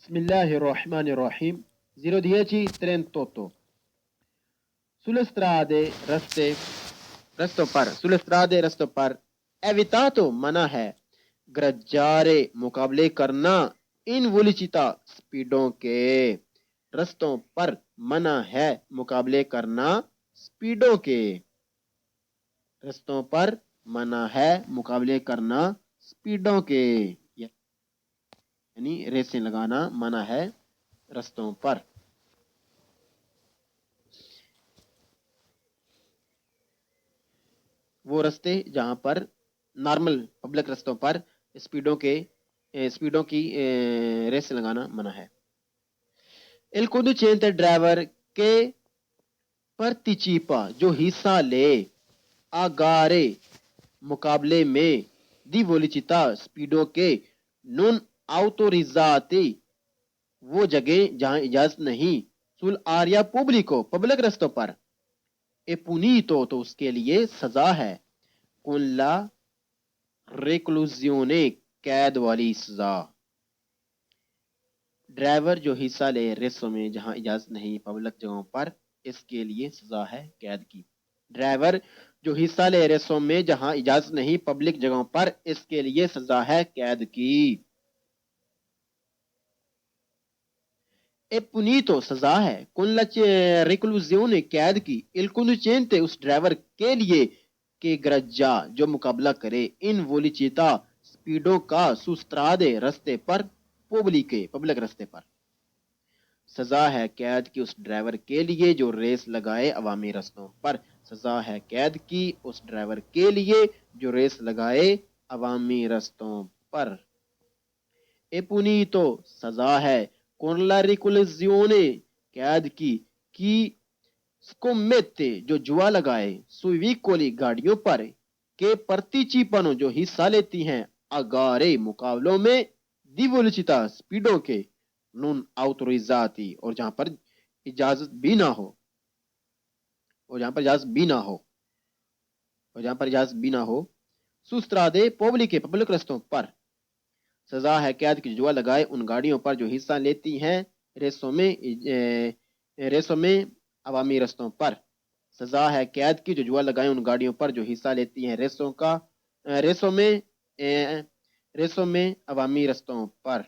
Bismillahirrahmanirrahim. 01038. Sulle strade, resto par, evitato منع ہے گرجارے مقابلے کرنا ان velocità سپیڈوں کے رستوں پر منع ہے مقابلے کرنا سپیڈوں کے رستوں پر منع ہے مقابلے کرنا سپیڈوں کے یعنی ریسیں لگانا منع ہے رستوں پر وہ رستے جہاں پر نارمل پبلک رستوں پر سپیڈوں کی ریس لگانا منع ہے il conducente ڈرائیور کے partecipa جو حصہ لے آگارے مقابلے میں دی velocità سپیڈوں کے non autorizzati وہ جگہ جہاں اجازت نہیں sul area pubblico پبلک رستوں پر e punito تو اس کے لیے سزا ہے con la reclusione قید والی سزا ڈرائیور جو حصہ لے ریسوں میں جہاں اجازت نہیں پبلک جگہوں پر اس کے لیے سزا ہے قید کی ڈرائیور جو حصہ لے ریسوں میں جہاں اجازت نہیں پبلک جگہوں پر اس کے لیے سزا ہے قید کی اے پونیتو سزا ہے con la reclusione قید کی il conducente اس ڈرائیور کے لیے کہ گرجا جو مقابلہ کرے ان velocità سپیڈوں کا su strade رستے پر پبلک رستے پر سزا ہے قید کی اس ڈرائیور کے لیے جو ریس لگائے عوامی رستوں پر سزا ہے قید کی اس ڈرائیور کے لیے جو ریس لگائے عوامی رستوں پر اے پونیتو سزا ہے con la reclusione قید کی scommette جو جوا لگائے sui veicoli گاڑیوں پر کہ partecipano جو حصہ لیتی ہیں اگارے مقابلوں میں دی velocità سپیڈوں کے non autorizzati اور جہاں پر اجازت بھی نہ ہو su strade pubbliche پبلک رستوں پر سزا ہے قید کی جوا لگائے ان گاڑیوں پر جو حصہ لیتی ہیں ریسوں میں عوامی رستوں پر سزا ہے قید کی جو جوا لگائے ان گاڑیوں پر جو حصہ لیتی ہیں ریسوں میں عوامی رستوں پر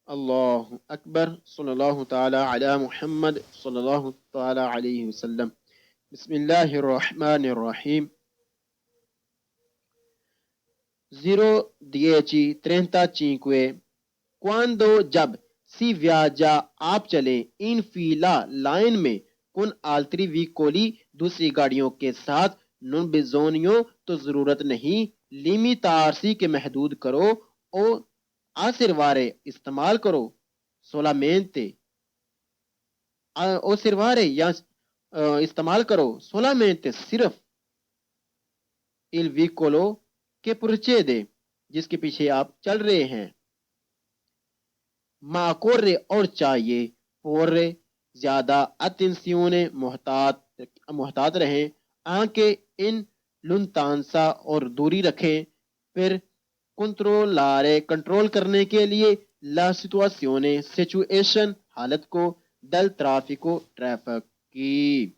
اللہ اکبر صلی اللہ تعالی علی محمد صلی اللہ تعالی علیہ وسلم بسم اللہ الرحمن الرحیم 0:35 quando جب سی viaggia آپ چلیں ان فیلا لائن میں con altri veicoli دوسری گاڑیوں کے ساتھ non bisogno تو ضرورت نہیں limitarsi کے محدود کرو او osservare استعمال کرو solamente osservare یا استعمال کرو solamente صرف il veicolo کے پرچیدے جس کے پیچھے آپ چل رہے ہیں ما corre اور چاہیے porre زیادہ attenzione محتاط رہیں آنکھیں ان لنتانسا اور دوری رکھیں پھر کنٹرول کرنے کے لیے لا سچویشن حالت کو دل ٹریفک کی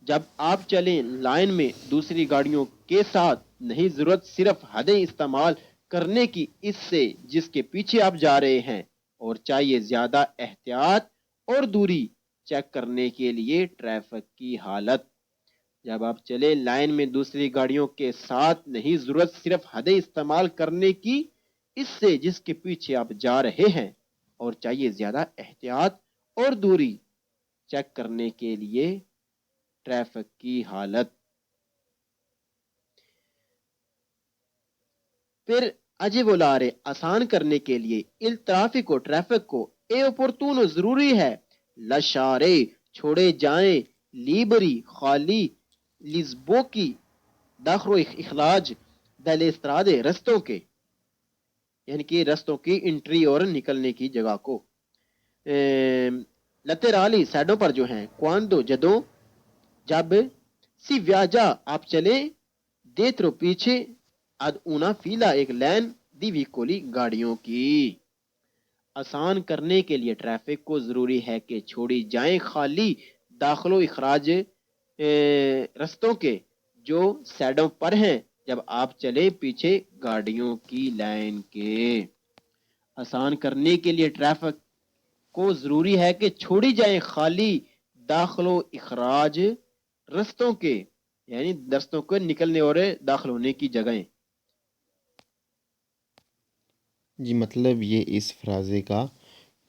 جب آپ چلیں لائن میں دوسری گاڑیوں کے ساتھ نہیں ضرورت صرف حدیں استعمال کرنے کی اس سے جس کے پیچھے آپ جا رہے ہیں اور چاہیے زیادہ احتیاط اور دوری چیک کرنے کے لیے ٹریفک کی حالت جب آپ چلے لائن میں دوسری گاڑیوں کے ساتھ نہیں ضرورت صرف حدیں استعمال کرنے کی اس سے جس کے پیچھے آپ جا رہے ہیں اور چاہیے زیادہ احتیاط اور دوری چیک کرنے کے لیے ٹریفک کی حالت پھر اجیولارے آسان کرنے کے لیے ٹریفک کو اے اپورتونو ضروری ہے لشارے چھوڑے جائیں لیبری خالی لزبوکی داخل و اخراج دلیسترادے رستوں کے یعنی کہ رستوں کی انٹری اور نکلنے کی جگہ کو لترالی سائڈوں پر جو ہیں کواندو جدوں جب سی ویاجا آپ چلیں دیترو پیچھے اد اونا فیلا ایک لین دی ویکولی گاڑیوں کی آسان کرنے کے لیے ٹریفک کو ضروری ہے کہ چھوڑی جائیں خالی داخل و اخراج رستوں کے جو سائڈوں پر ہیں جب آپ چلیں پیچھے گاڑیوں کی لائن کے۔ آسان کرنے کے لیے ٹریفک کو ضروری ہے کہ چھوڑی جائیں خالی داخل و اخراج رستوں کے، یعنی رستوں کو نکلنے اور داخل ہونے کی جگہیں۔ جی مطلب یہ اس فرازے کا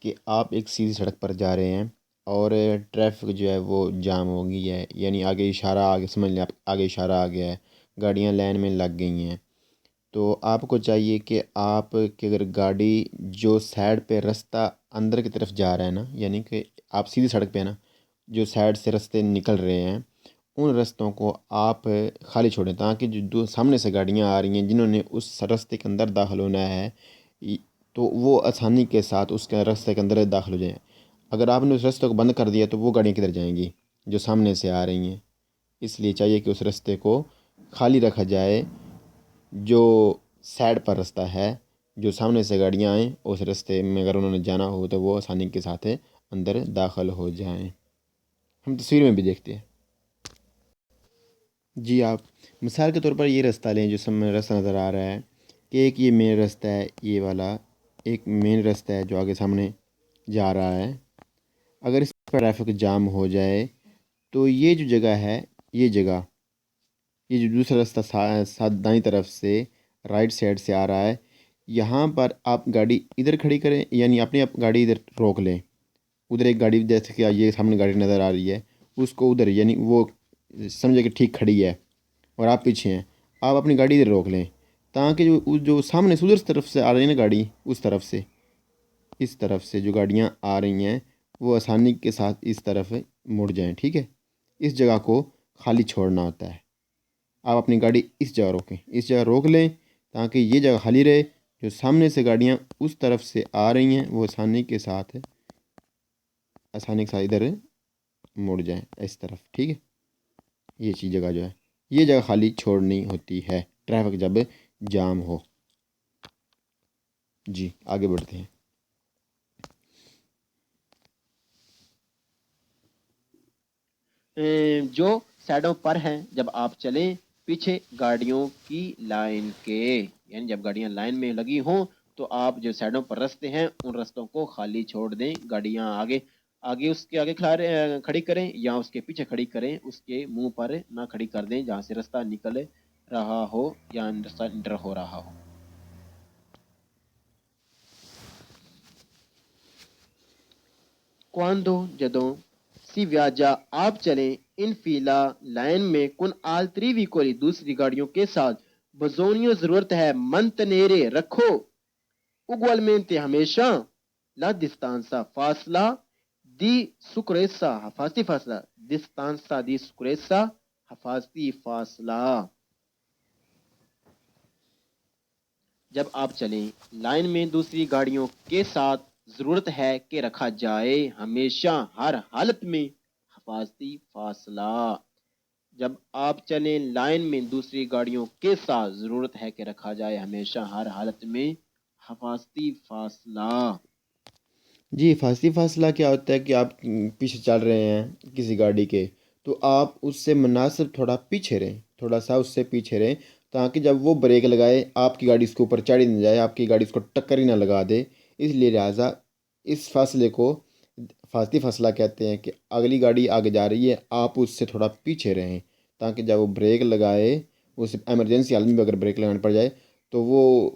کہ آپ ایک سیدھی سڑک پر جا رہے ہیں اور ٹریفک جو ہے وہ جام ہو گئی ہے، یعنی آگے اشارہ آگے سمجھ لیں آپ آگے اشارہ آ گیا ہے، گاڑیاں لائن میں لگ گئی ہیں، تو آپ کو چاہیے کہ آپ کی اگر گاڑی جو سائڈ پہ رستہ اندر کی طرف جا رہا ہے نا، یعنی کہ آپ سیدھی سڑک پہ نا جو سائڈ سے رستے نکل رہے ہیں ان رستوں کو آپ خالی چھوڑیں تاکہ جو سامنے سے گاڑیاں آ رہی ہیں جنہوں نے اس رستے کے اندر داخل ہونا ہے تو وہ آسانی کے ساتھ اس کے رستے کے اندر داخل ہو جائیں۔ اگر آپ نے اس رستے کو بند کر دیا تو وہ گاڑیاں کدھر جائیں گی جو سامنے سے آ رہی ہیں، اس لیے چاہیے کہ اس رستے کو خالی رکھا جائے جو سائڈ پر رستہ ہے، جو سامنے سے گاڑیاں آئیں اس رستے میں اگر انہوں نے جانا ہو تو وہ آسانی کے ساتھ اندر داخل ہو جائیں۔ ہم تصویر میں بھی دیکھتے ہیں۔ جی آپ مثال کے طور پر یہ رستہ لیں جو سامنے رستہ نظر آ رہا ہے کہ ایک یہ مین رستہ ہے، یہ والا ایک مین رستہ ہے جو آگے سامنے جا رہا ہے۔ اگر اس پر ٹریفک جام ہو جائے تو یہ جو جگہ ہے، یہ جگہ، یہ جو دوسرا رستہ دائیں طرف سے رائٹ سائڈ سے آ رہا ہے، یہاں پر آپ گاڑی ادھر کھڑی کریں، یعنی اپنی آپ گاڑی ادھر روک لیں۔ ادھر ایک گاڑی جیسے کہ یہ سامنے گاڑی نظر آ رہی ہے اس کو ادھر، یعنی وہ سمجھے کہ ٹھیک کھڑی ہے اور آپ پیچھے ہیں، آپ اپنی گاڑی ادھر روک لیں تاکہ جو سامنے سے ادھر طرف سے آ رہی ہے نا گاڑی، اس طرف سے جو گاڑیاں آ رہی ہیں وہ آسانی کے ساتھ اس طرف مڑ جائیں۔ ٹھیک ہے، اس جگہ کو خالی چھوڑنا ہوتا ہے۔ آپ اپنی گاڑی اس جگہ روکیں، اس جگہ روک لیں تاکہ یہ جگہ خالی رہے، جو سامنے سے گاڑیاں اس طرف سے آ رہی ہیں وہ آسانی کے ساتھ ادھر مڑ جائیں اس طرف۔ ٹھیک ہے، یہ چیز جگہ جو ہے یہ جگہ خالی چھوڑنی ہوتی ہے ٹریفک جب جام ہو۔ جی آگے بڑھتے ہیں۔ جو سائڈوں پر ہیں جب آپ چلیں پیچھے گاڑیوں کی لائن کے، یعنی جب گاڑیاں لائن میں لگی ہوں تو آپ جو سائڈوں پر رستے ہیں ان رستوں کو خالی چھوڑ دیں، گاڑیاں آگے اس کے آگے کھڑی کریں یا اس کے پیچھے کھڑی کریں، اس کے منہ پر نہ کھڑی کر دیں جہاں سے رستہ نکل رہا ہو یا رستہ انٹر ہو رہا ہو۔ Quando جدوں si viaggia آپ چلیں ان فیلا لائن میں con altri veicoli دوسری گاڑیوں کے ساتھ بزونیو ضرورت ہے mantenere رکھو ugualmente ہمیشہ la distanza فاصلہ di sicurezza حفاظتی فاصلہ distanza di sicurezza حفاظتی فاصلہ۔ جب آپ چلیں لائن میں دوسری گاڑیوں کے ساتھ ضرورت ہے کہ رکھا جائے ہمیشہ ہر حالت میں حفاظتی فاصلہ۔ جب آپ چلیں لائن میں دوسری گاڑیوں کے ساتھ ضرورت ہے کہ رکھا جائے ہمیشہ ہر حالت میں حفاظتی فاصلہ۔ جی حفاظتی فاصلہ کیا ہوتا ہے کہ آپ پیچھے چل رہے ہیں کسی گاڑی کے تو آپ اس سے مناسب تھوڑا پیچھے رہیں، تھوڑا سا اس سے پیچھے رہیں تاکہ جب وہ بریک لگائے آپ کی گاڑی اس کے اوپر چڑھ ہی نہ جائے، آپ کی گاڑی اس کو ٹکر ہی نہ لگا دے۔ اس لیے لہٰذا اس فاصلے کو حفاظتی فاصلہ کہتے ہیں کہ اگلی گاڑی آگے جا رہی ہے آپ اس سے تھوڑا پیچھے رہیں تاکہ جب وہ بریک لگائے، اس ایمرجنسی حالت میں اگر بریک لگانا پڑ جائے تو وہ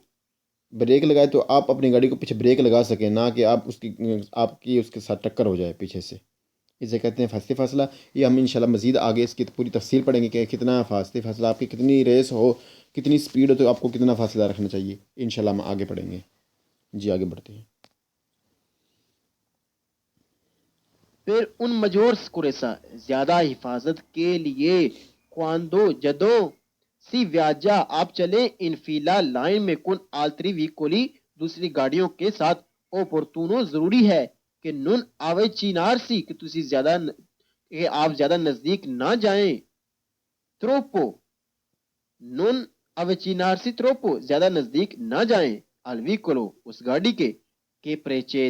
بریک لگائے تو آپ اپنی گاڑی کو پیچھے بریک لگا سکیں، نہ کہ آپ کی اس کے ساتھ ٹکر ہو جائے پیچھے سے۔ اسے کہتے ہیں حفاظتی فاصلہ۔ یہ ہم انشاءاللہ مزید آگے اس کی پوری تفصیل پڑھیں گے کہ کتنا حفاظتی فاصلہ، آپ کی کتنی ریس ہو، کتنی سپیڈ ہو تو آپ کو کتنا فاصلہ رکھنا چاہیے، انشاءاللہ ہم آگے پڑھیں گے۔ جی آگے بڑھتے ہیں۔ پھر ان مجور سکوریسا زیادہ حفاظت کے لیے quando جدوں سی ویاجا آپ چلیں ان فیلا لائن میں کن آلتری ویکولی دوسری گاڑیوں کے ساتھ اوپورتونو ضروری ہے کہ نن آوے چینار سی کہ آپ زیادہ نزدیک نہ جائیں، تروپو نن آوے چینار سی تروپو زیادہ نزدیک نہ جائیں الویکولو اس گاڑی کے کہ پریچے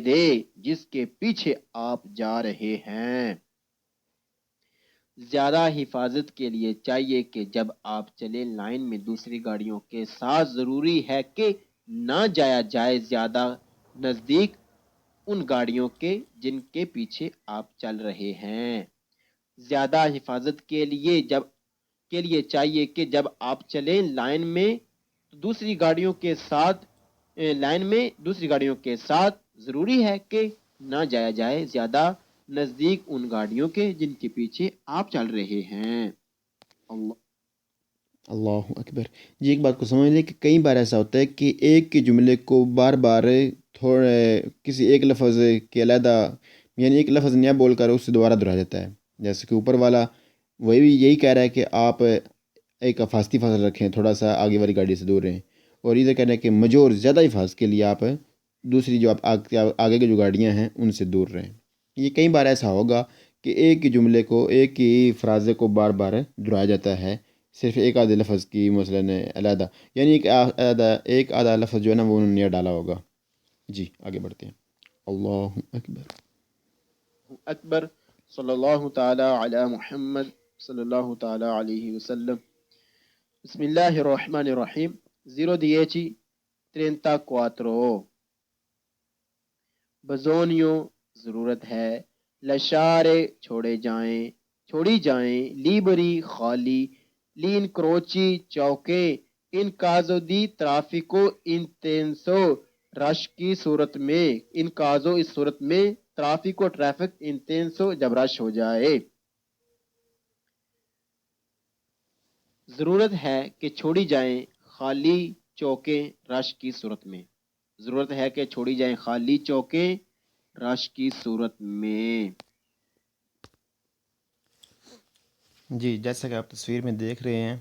جس کے پیچھے آپ جا رہے ہیں۔ زیادہ حفاظت کے لیے چاہیے کہ جب آپ چلیں لائن میں دوسری گاڑیوں کے ساتھ ضروری ہے کہ نہ جایا جائے زیادہ نزدیک ان گاڑیوں کے جن کے پیچھے آپ چل رہے ہیں۔ زیادہ حفاظت کے لیے چاہیے کہ جب آپ چلیں لائن میں دوسری گاڑیوں کے ساتھ ضروری ہے کہ نہ جایا جائے زیادہ نزدیک ان گاڑیوں کے جن کے پیچھے آپ چل رہے ہیں۔ اللہ اللہ اکبر۔ جی ایک بات کو سمجھ لیں کہ کئی بار ایسا ہوتا ہے کہ ایک کے جملے کو بار بار تھوڑے کسی ایک لفظ کے علیحدہ، یعنی ایک لفظ نیا بول کر اس سے دوبارہ دہرا جاتا ہے۔ جیسے کہ اوپر والا وہی بھی یہی کہہ رہا ہے کہ آپ ایک حفاظتی فاصلہ رکھیں، تھوڑا سا آگے والی گاڑی سے دور رہیں، اور ادھر کہہ رہا ہے کہ مجور زیادہ حفاظت کے لیے آپ دوسری جو آپ آگے کی جو گاڑیاں ہیں ان سے دور رہیں۔ یہ کئی بار ایسا ہوگا کہ ایک ہی جملے کو، ایک ہی فرازے کو بار بار دہرایا جاتا ہے، صرف ایک آدھے لفظ کی مثلاً علیحدہ، یعنی ایک آدھا لفظ جو ہے نا وہ انہوں نے ڈالا ہوگا۔ جی آگے بڑھتے ہیں۔ اللہ اکبر۔ اکبر صلی اللہ تعالی علی محمد صلی اللہ تعالی علیہ وسلم۔ بسم اللہ الرحمن الرحیم۔ 0:10:34 بزونیوں ضرورت ہے، لشارے چھوڑی جائیں، لیبری خالی، لین کروچی چوکیں، ان کازو دی ترافیکو انتینسو رش کی صورت میں، ان کازو اس صورت میں، ترافیکو ٹریفک انتینسو جب رش ہو جائے۔ ضرورت ہے کہ چھوڑی جائیں خالی چوکیں رش کی صورت میں، ضرورت ہے کہ چھوڑی جائیں خالی چوکیں رش کی صورت میں۔ جی جیسا کہ آپ تصویر میں دیکھ رہے ہیں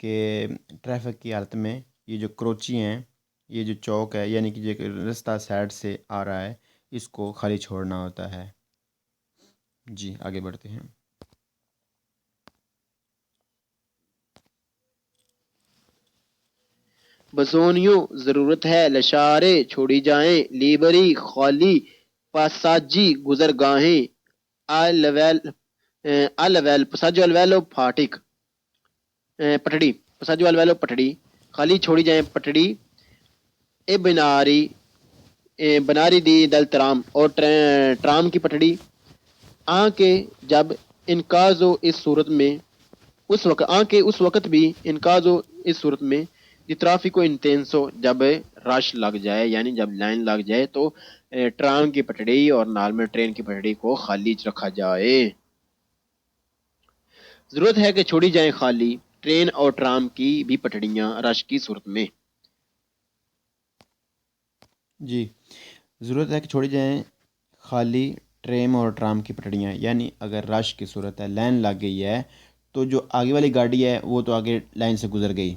کہ ٹریفک کی حالت میں یہ جو کروچی ہیں، یہ جو چوک ہے، یعنی کہ جو رستہ سائڈ سے آ رہا ہے، اس کو خالی چھوڑنا ہوتا ہے۔ جی آگے بڑھتے ہیں۔ بسونیوں ضرورت ہے، لشارے چھوڑی جائیں، لیبری خالی، پاساجی گزرگاہیں، پساجو الویلو پھاٹک پٹڑی، پساجو الویلو پٹڑی، خالی چھوڑی جائیں پٹڑی، اے بناری دی دل ترام، اور ٹرام کی پٹڑی، کے جب انکازو اس صورت میں، اس وقت بھی انکازو اس صورت میں، دی ترافیکو انتینسو جب رش لگ جائے، یعنی جب لائن لگ جائے تو ٹرام کی پٹڑی اور نال میں ٹرین کی پٹڑی کو خالی رکھا جائے۔ ضرورت ہے کہ چھوڑی جائیں خالی ٹرین اور ٹرام کی بھی پٹڑیاں رش کی صورت میں۔ جی ضرورت ہے کہ چھوڑی جائیں خالی ٹریم اور ٹرام کی پٹڑیاں، یعنی اگر رش کی صورت ہے، لائن لگ گئی ہے، تو جو آگے والی گاڑی ہے وہ تو آگے لائن سے گزر گئی،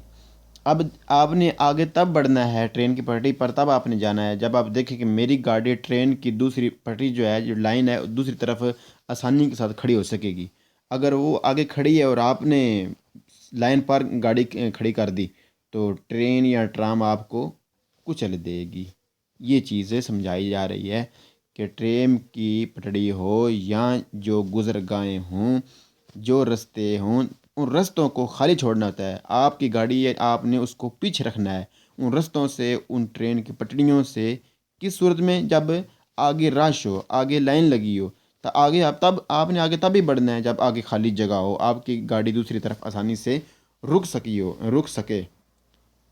اب آپ نے آگے تب بڑھنا ہے ٹرین کی پٹڑی پر، تب آپ نے جانا ہے جب آپ دیکھیں کہ میری گاڑی ٹرین کی دوسری پٹڑی جو ہے، جو لائن ہے، دوسری طرف آسانی کے ساتھ کھڑی ہو سکے گی۔ اگر وہ آگے کھڑی ہے اور آپ نے لائن پر گاڑی کھڑی کر دی تو ٹرین یا ٹرام آپ کو کچل دے گی۔ یہ چیزیں سمجھائی جا رہی ہے کہ ٹرین کی پٹڑی ہو یا جو گزرگاہیں ہوں، جو رستے ہوں، ان رستوں کو خالی چھوڑنا ہوتا ہے۔ آپ کی گاڑی ہے، آپ نے اس کو پیچھے رکھنا ہے ان رستوں سے، ان ٹرین کی پٹڑیوں سے۔ کس صورت میں؟ جب آگے رش ہو، آگے لائن لگی ہو، تو آگے آپ نے آگے تب ہی بڑھنا ہے جب آگے خالی جگہ ہو، آپ کی گاڑی دوسری طرف آسانی سے رک سکے،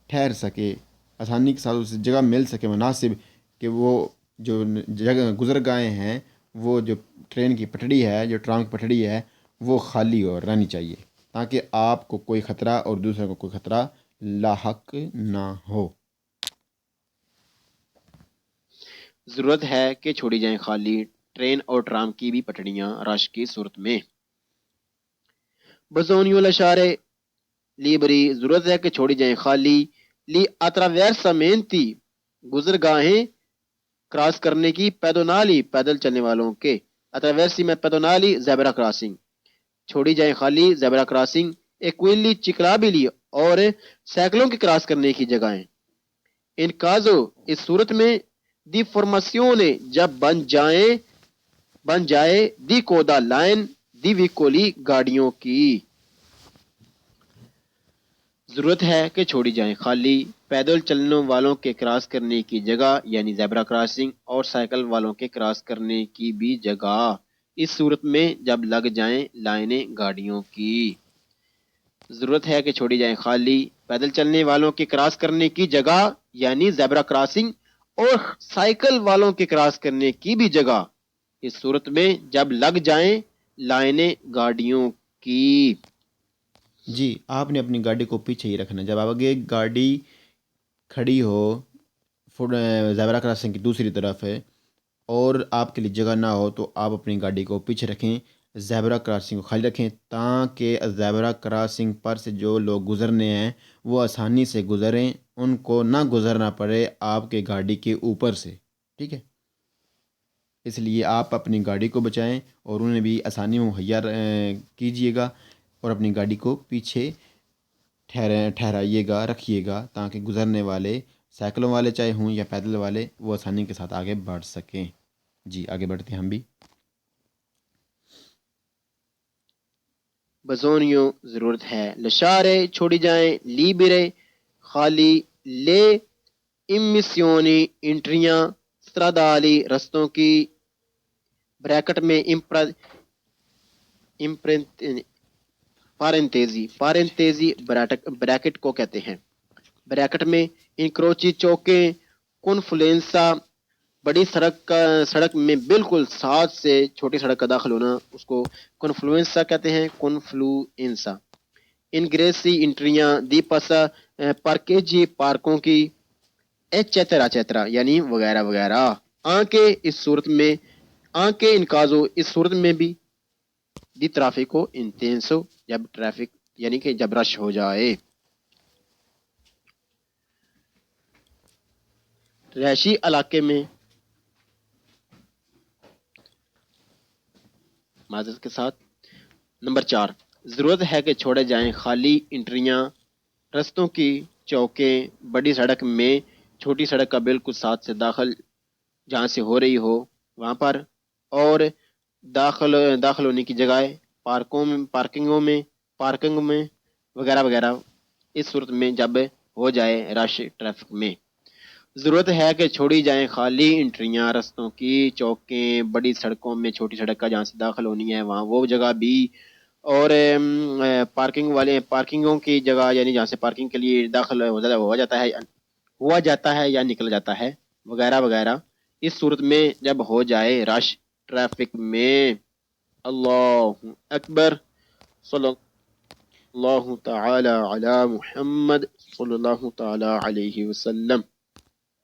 ٹھہر سکے، آسانی کے ساتھ اس جگہ مل سکے مناسب، کہ وہ جو جگہ گزرگاہیں ہیں، وہ جو ٹرین کی پٹڑی ہے، جو ٹرام کی پٹڑی ہے، وہ خالی اور رہنی چاہیے، تاکہ آپ کو کوئی خطرہ اور دوسروں کو کوئی خطرہ لاحق نہ ہو۔ ضرورت ہے کہ چھوڑی جائیں خالی ٹرین اور ٹرام کی بھی پٹڑیاں رش کی صورت میں۔ بزونیو لشارے لیبری ضرورت ہے کہ چھوڑی جائیں خالی لی اتراویرسامنتی گزرگاہیں کراس کرنے کی، پیدونالی پیدل چلنے والوں کے، اتراویرسی میں پیدونالی زیبرا کراسنگ، چھوڑی جائیں خالی زیبرا کراسنگ، ایکویلی چکلابیلی اور سائیکلوں کے کراس کرنے کی جگہیں۔ ان کازو اس صورت میں، دی formazione جب بن جائے دی کودا لائن دی ویکولی گاڑیوں کی ضرورت ہے کہ چھوڑی جائیں خالی پیدل چلنے والوں کے کراس کرنے کی جگہ یعنی زیبرا کراسنگ اور سائیکل والوں کے کراس کرنے کی بھی جگہ اس صورت میں جب لگ جائیں لائنیں گاڑیوں کی ضرورت ہے کہ چھوڑی جائیں خالی پیدل چلنے والوں کے کراس کرنے کی جگہ یعنی زیبرا کراسنگ اور سائیکل والوں کے کراس کرنے کی بھی جگہ اس صورت میں جب لگ جائیں لائنیں گاڑیوں کی جی آپ نے اپنی گاڑی کو پیچھے ہی رکھنا ہے جب آگے گاڑی کھڑی ہو زیبرا کراسنگ کی دوسری طرف ہے اور آپ کے لیے جگہ نہ ہو تو آپ اپنی گاڑی کو پیچھے رکھیں زیبرا کراسنگ کو خالی رکھیں تاکہ زیبرا کراسنگ پر سے جو لوگ گزرنے ہیں وہ آسانی سے گزریں ان کو نہ گزرنا پڑے آپ کے گاڑی کے اوپر سے ٹھیک ہے اس لیے آپ اپنی گاڑی کو بچائیں اور انہیں بھی آسانی مہیا کیجیے گا اور اپنی گاڑی کو پیچھے ٹھہرائیے گا رکھیے گا تاکہ گزرنے والے سائیکلوں والے چاہے ہوں یا پیدل والے وہ آسانی کے ساتھ آگے بڑھ سکیں جی آگے بڑھتے ہیں ہم بھی بزونیوں ضرورت ہے لشارے چھوڑی جائیں لیبرے خالی لے امسیونی انٹریاں stradali رستوں کی بریکٹ میں پارنتیزی بریکٹ کو کہتے ہیں بریکٹ میں انکروچی چوکیں کنفلوئنسا بڑی سڑک میں بالکل ساتھ سے چھوٹی سڑک کا داخل ہونا اس کو کنفلوئنسا کہتے ہیں کنفلوئنسا انگریسی انٹریاں دی پسا پارکیجی پارکوں کی ایچیترا چیترا یعنی وغیرہ وغیرہ آنکھیں اس صورت میں آنکھیں انکازو اس صورت میں بھی دی ٹریفک انٹینسو جب ٹریفک یعنی کہ جب رش ہو جائے رہائشی علاقے میں معذرت کے ساتھ نمبر 4 ضرورت ہے کہ چھوڑے جائیں خالی انٹریاں رستوں کی چوکیں بڑی سڑک میں چھوٹی سڑک کا بالکل ساتھ سے داخل جہاں سے ہو رہی ہو وہاں پر اور داخل ہونے کی جگہیں پارکنگوں میں وغیرہ وغیرہ اس صورت میں جب ہو جائے رش ٹریفک میں ضرورت ہے کہ چھوڑی جائیں خالی انٹریاں رستوں کی چوکیں بڑی سڑکوں میں چھوٹی سڑک کا جہاں سے داخل ہونی ہے وہاں وہ جگہ بھی اور پارکنگوں کی جگہ یعنی جہاں سے پارکنگ کے لیے داخل ہوا جاتا ہے یا نکل جاتا ہے وغیرہ وغیرہ اس صورت میں جب ہو جائے رش ٹریفک میں اللہ اکبر صلی اللہ تعالی علی محمد صلی اللہ تعالی علیہ وسلم